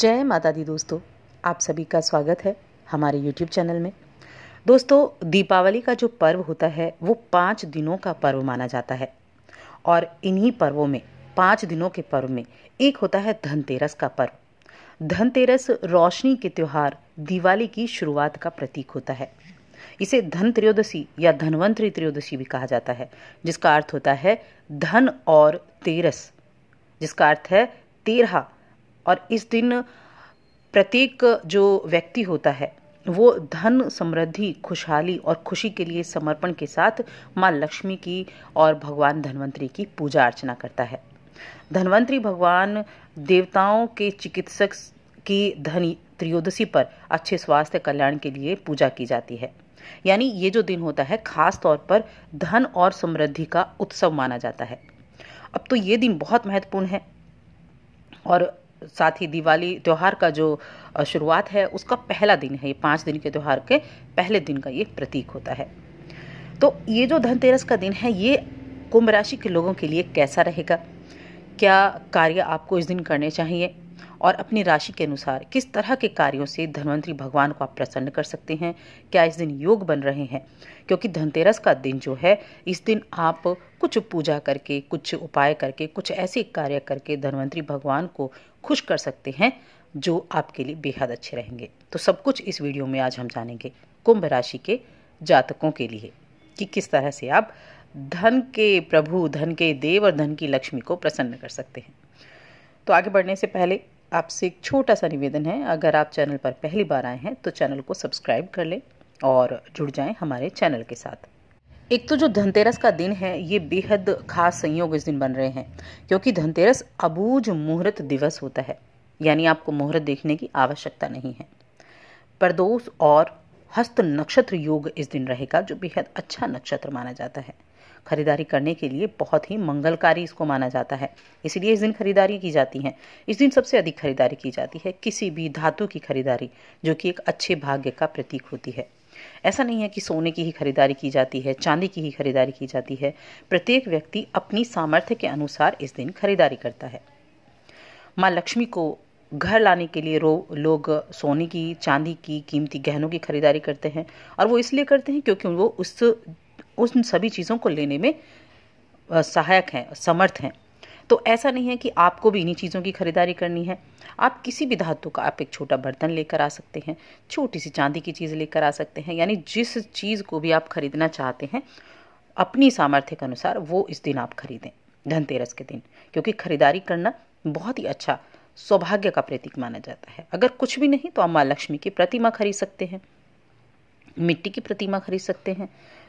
जय माता दी दोस्तों, आप सभी का स्वागत है हमारे YouTube चैनल में। दोस्तों, दीपावली का जो पर्व होता है वो 5 दिनों का पर्व माना जाता है और इन्हीं पर्वों में 5 दिनों के पर्व में एक होता है धनतेरस का पर्व। धनतेरस रोशनी के त्योहार दिवाली की शुरुआत का प्रतीक होता है। इसे धन त्रयोदशी या धनवंतरी त्रयोदशी भी कहा जाता है, जिसका अर्थ होता है धन और तेरस, जिसका अर्थ है 13। और इस दिन प्रत्येक जो व्यक्ति होता है वो धन, समृद्धि, खुशहाली और खुशी के लिए समर्पण के साथ माँ लक्ष्मी की और भगवान धन्वंतरी की पूजा अर्चना करता है। धन्वंतरी भगवान देवताओं के चिकित्सक की धन त्रयोदशी पर अच्छे स्वास्थ्य कल्याण के लिए पूजा की जाती है। यानी ये जो दिन होता है खास तौर पर धन और समृद्धि का उत्सव माना जाता है। अब तो ये दिन बहुत महत्वपूर्ण है और साथ ही दिवाली त्योहार का जो शुरुआत है उसका पहला दिन है। ये 5 दिन के त्योहार के पहले दिन का ये प्रतीक होता है। तो ये जो धनतेरस का दिन है ये कुंभ राशि के लोगों के लिए कैसा रहेगा, क्या कार्य आपको इस दिन करने चाहिए और अपनी राशि के अनुसार किस तरह के कार्यों से धन्वंतरी भगवान को आप प्रसन्न कर सकते हैं, क्या इस दिन योग बन रहे हैं। क्योंकि धनतेरस का दिन जो है इस दिन आप कुछ पूजा करके, कुछ उपाय करके, कुछ ऐसे कार्य करके धन्वंतरी भगवान को खुश कर सकते हैं जो आपके लिए बेहद अच्छे रहेंगे। तो सब कुछ इस वीडियो में आज हम जानेंगे कुंभ राशि के जातकों के लिए कि किस तरह से आप धन के प्रभु, धन के देव और धन की लक्ष्मी को प्रसन्न कर सकते हैं। तो आगे बढ़ने से पहले आपसे एक छोटा सा निवेदन है, अगर आप चैनल पर पहली बार आए हैं तो चैनल को सब्सक्राइब कर लें और जुड़ जाएं हमारे चैनल के साथ। एक तो जो धनतेरस का दिन है ये बेहद खास संयोग इस दिन बन रहे हैं, क्योंकि धनतेरस अबूझ मुहूर्त दिवस होता है। यानी आपको मुहूर्त देखने की आवश्यकता नहीं है। प्रदोष और हस्त नक्षत्र योग इस दिन रहेगा, जो बेहद अच्छा नक्षत्र माना जाता है। खरीदारी करने के लिए बहुत ही मंगलकारी इसको माना जाता है, इसलिए इस दिन खरीदारी की जाती है। इस दिन सबसे अधिक खरीदारी की जाती है किसी भी धातु की खरीदारी, जो कि एक अच्छे भाग्य का प्रतीक होती है। ऐसा नहीं है कि सोने की ही खरीदारी की जाती है, चांदी की ही खरीदारी की जाती है। प्रत्येक व्यक्ति अपनी सामर्थ्य के अनुसार इस दिन खरीदारी करता है। माँ लक्ष्मी को घर लाने के लिए लोग सोने की, चांदी की, कीमती गहनों की खरीदारी करते हैं और वो इसलिए करते हैं क्योंकि वो उन सभी चीज़ों को लेने में सहायक हैं, समर्थ हैं। तो ऐसा नहीं है कि आपको भी इन्हीं चीज़ों की खरीदारी करनी है। आप किसी भी धातु का आप एक छोटा बर्तन लेकर आ सकते हैं, छोटी सी चांदी की चीज़ लेकर आ सकते हैं। यानी जिस चीज़ को भी आप खरीदना चाहते हैं अपनी सामर्थ्य के अनुसार वो इस दिन आप खरीदें, धनतेरस के दिन। क्योंकि खरीदारी करना बहुत ही अच्छा सौभाग्य का प्रतीक माना जाता है। अगर कुछ भी नहीं तो आप माँ लक्ष्मी की प्रतिमा खरीद सकते हैं, मिट्टी की प्रतिमा खरीद सकते हैं।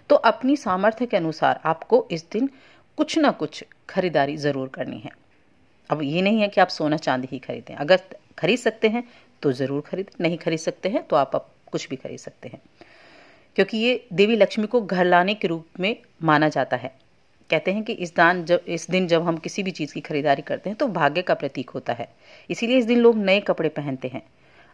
तो अपनी सामर्थ्य के अनुसार आपको इस दिन कुछ ना कुछ खरीदारी ज़रूर करनी है। अब ये नहीं है कि आप सोना चांदी ही खरीदें, अगर खरीद सकते हैं तो ज़रूर खरीदें, नहीं खरीद सकते हैं तो आप कुछ भी खरीद सकते हैं। क्योंकि ये देवी लक्ष्मी को घर लाने के रूप में माना जाता है। कहते हैं कि इस दिन जब हम किसी भी चीज़ की खरीदारी करते हैं तो भाग्य का प्रतीक होता है। इसीलिए इस दिन लोग नए कपड़े पहनते हैं,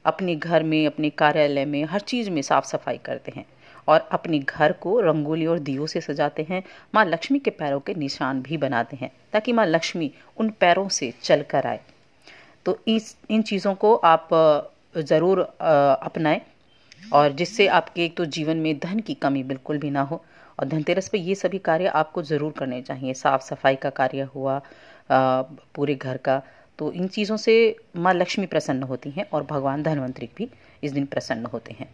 अपने घर में, अपने कार्यालय में, हर चीज़ में साफ सफाई करते हैं और अपने घर को रंगोली और दियों से सजाते हैं। माँ लक्ष्मी के पैरों के निशान भी बनाते हैं ताकि माँ लक्ष्मी उन पैरों से चल कर आए। तो इन चीज़ों को आप ज़रूर अपनाएं और जिससे आपके एक तो जीवन में धन की कमी बिल्कुल भी ना हो। और धनतेरस पे ये सभी कार्य आपको ज़रूर करने चाहिए। साफ सफाई का कार्य हुआ पूरे घर का, तो इन चीज़ों से माँ लक्ष्मी प्रसन्न होती हैं और भगवान धन्वंतरी भी इस दिन प्रसन्न होते हैं।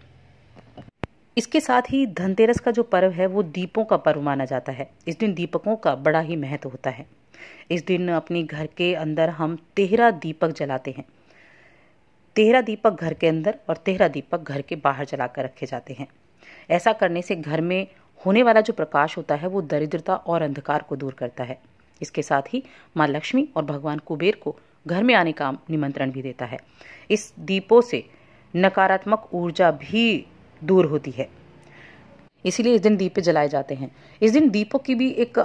इसके साथ ही धनतेरस का जो पर्व है वो दीपों का पर्व माना जाता है। इस दिन दीपकों का बड़ा ही महत्व होता है। इस दिन अपने घर के अंदर हम 13 दीपक जलाते हैं। 13 दीपक घर के अंदर और 13 दीपक घर के बाहर जलाकर रखे जाते हैं। ऐसा करने से घर में होने वाला जो प्रकाश होता है वो दरिद्रता और अंधकार को दूर करता है। इसके साथ ही माँ लक्ष्मी और भगवान कुबेर को घर में आने का निमंत्रण भी देता है। इस दीपों से नकारात्मक ऊर्जा भी दूर होती है, इसीलिए इस दिन दीप जलाए जाते हैं। इस दिन दीपों की भी एक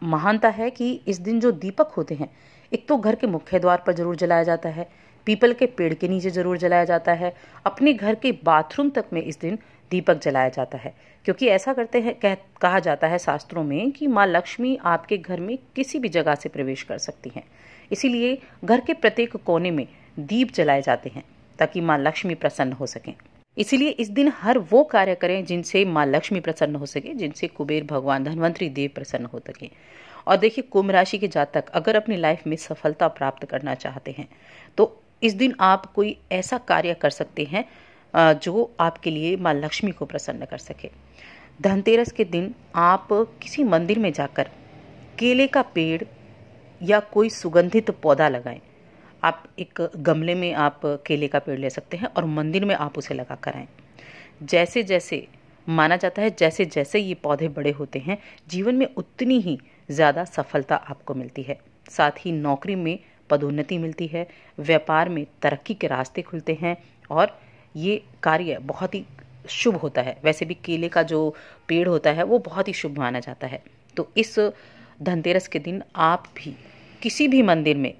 महानता है कि इस दिन जो दीपक होते हैं एक तो घर के मुख्य द्वार पर जरूर जलाया जाता है, पीपल के पेड़ के नीचे जरूर जलाया जाता है, अपने घर के बाथरूम तक में इस दिन दीपक जलाया जाता है। क्योंकि ऐसा करते हैं, कहा जाता है शास्त्रों में कि माँ लक्ष्मी आपके घर में किसी भी जगह से प्रवेश कर सकती हैं। इसीलिए घर के प्रत्येक कोने में दीप जलाए जाते हैं ताकि माँ लक्ष्मी प्रसन्न हो सकें। इसीलिए इस दिन हर वो कार्य करें जिनसे माँ लक्ष्मी प्रसन्न हो सके, जिनसे कुबेर भगवान धन्वंतरी देव प्रसन्न हो सके। और देखिए, कुंभ राशि के जातक अगर अपनी लाइफ में सफलता प्राप्त करना चाहते हैं तो इस दिन आप कोई ऐसा कार्य कर सकते हैं जो आपके लिए माँ लक्ष्मी को प्रसन्न कर सके। धनतेरस के दिन आप किसी मंदिर में जाकर केले का पेड़ या कोई सुगंधित पौधा लगाएं। आप एक गमले में आप केले का पेड़ ले सकते हैं और मंदिर में आप उसे लगा कर आएँ। जैसे जैसे माना जाता है, जैसे जैसे ये पौधे बड़े होते हैं, जीवन में उतनी ही ज़्यादा सफलता आपको मिलती है। साथ ही नौकरी में पदोन्नति मिलती है, व्यापार में तरक्की के रास्ते खुलते हैं और ये कार्य बहुत ही शुभ होता है। वैसे भी केले का जो पेड़ होता है वो बहुत ही शुभ माना जाता है। तो इस धनतेरस के दिन आप भी किसी भी मंदिर में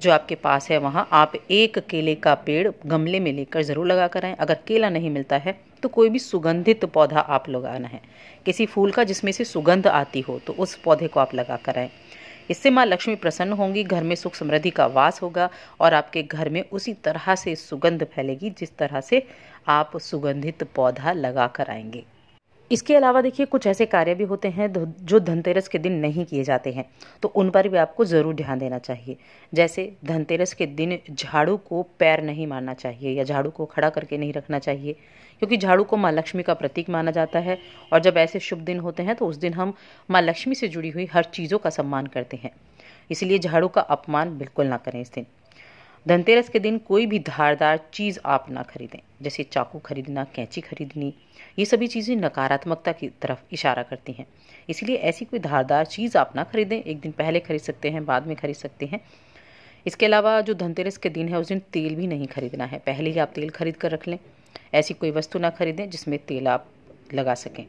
जो आपके पास है वहाँ आप एक केले का पेड़ गमले में लेकर ज़रूर लगा कर आएँ। अगर केला नहीं मिलता है तो कोई भी सुगंधित पौधा आप लगाना है, किसी फूल का जिसमें से सुगंध आती हो, तो उस पौधे को आप लगा कर आएँ। इससे माँ लक्ष्मी प्रसन्न होंगी, घर में सुख समृद्धि का वास होगा और आपके घर में उसी तरह से सुगंध फैलेगी जिस तरह से आप सुगंधित पौधा लगा कर आएंगे। इसके अलावा देखिए, कुछ ऐसे कार्य भी होते हैं जो धनतेरस के दिन नहीं किए जाते हैं, तो उन पर भी आपको ज़रूर ध्यान देना चाहिए। जैसे धनतेरस के दिन झाड़ू को पैर नहीं मारना चाहिए या झाड़ू को खड़ा करके नहीं रखना चाहिए, क्योंकि झाड़ू को माँ लक्ष्मी का प्रतीक माना जाता है और जब ऐसे शुभ दिन होते हैं तो उस दिन हम माँ लक्ष्मी से जुड़ी हुई हर चीज़ों का सम्मान करते हैं। इसलिए झाड़ू का अपमान बिल्कुल ना करें इस दिन। धनतेरस के दिन कोई भी धारदार चीज़ आप ना खरीदें, जैसे चाकू खरीदना, कैंची खरीदनी, ये सभी चीज़ें नकारात्मकता की तरफ इशारा करती हैं। इसलिए ऐसी कोई धारदार चीज़ आप ना खरीदें। एक दिन पहले खरीद सकते हैं, बाद में खरीद सकते हैं। इसके अलावा जो धनतेरस के दिन है उस दिन तेल भी नहीं खरीदना है, पहले ही आप तेल खरीद कर रख लें। ऐसी कोई वस्तु ना खरीदें जिसमें तेल आप लगा सकें।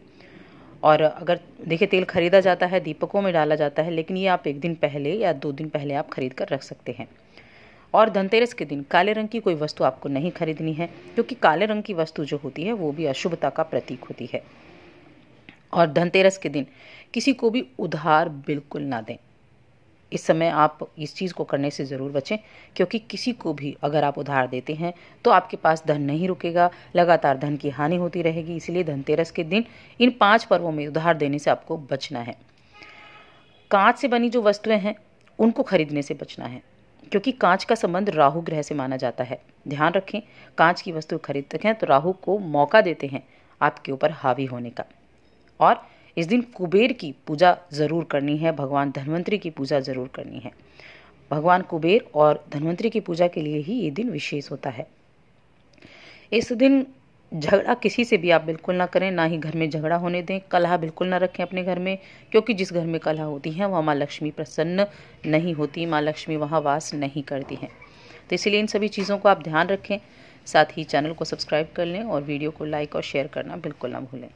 और अगर देखिए, तेल खरीदा जाता है, दीपकों में डाला जाता है, लेकिन ये आप एक दिन पहले या 2 दिन पहले आप खरीद कर रख सकते हैं। और धनतेरस के दिन काले रंग की कोई वस्तु आपको नहीं खरीदनी है, क्योंकि काले रंग की वस्तु जो होती है वो भी अशुभता का प्रतीक होती है। और धनतेरस के दिन किसी को भी उधार बिल्कुल ना दें। इस समय आप इस चीज़ को करने से ज़रूर बचें, क्योंकि किसी को भी अगर आप उधार देते हैं तो आपके पास धन नहीं रुकेगा, लगातार धन की हानि होती रहेगी। इसलिए धनतेरस के दिन इन 5 पर्वों में उधार देने से आपको बचना है। कांच से बनी जो वस्तुएं हैं उनको खरीदने से बचना है, क्योंकि कांच का संबंध राहु ग्रह से माना जाता है। ध्यान रखें, कांच की वस्तु खरीदते हैं तो राहु को मौका देते हैं आपके ऊपर हावी होने का। और इस दिन कुबेर की पूजा ज़रूर करनी है, भगवान धन्वंतरी की पूजा ज़रूर करनी है। भगवान कुबेर और धन्वंतरी की पूजा के लिए ही ये दिन विशेष होता है। इस दिन झगड़ा किसी से भी आप बिल्कुल ना करें, ना ही घर में झगड़ा होने दें। कलह बिल्कुल ना रखें अपने घर में, क्योंकि जिस घर में कलह होती है वहाँ माँ लक्ष्मी प्रसन्न नहीं होती, माँ लक्ष्मी वहाँ वास नहीं करती हैं। तो इसलिए इन सभी चीज़ों को आप ध्यान रखें। साथ ही चैनल को सब्सक्राइब कर लें और वीडियो को लाइक और शेयर करना बिल्कुल ना भूलें।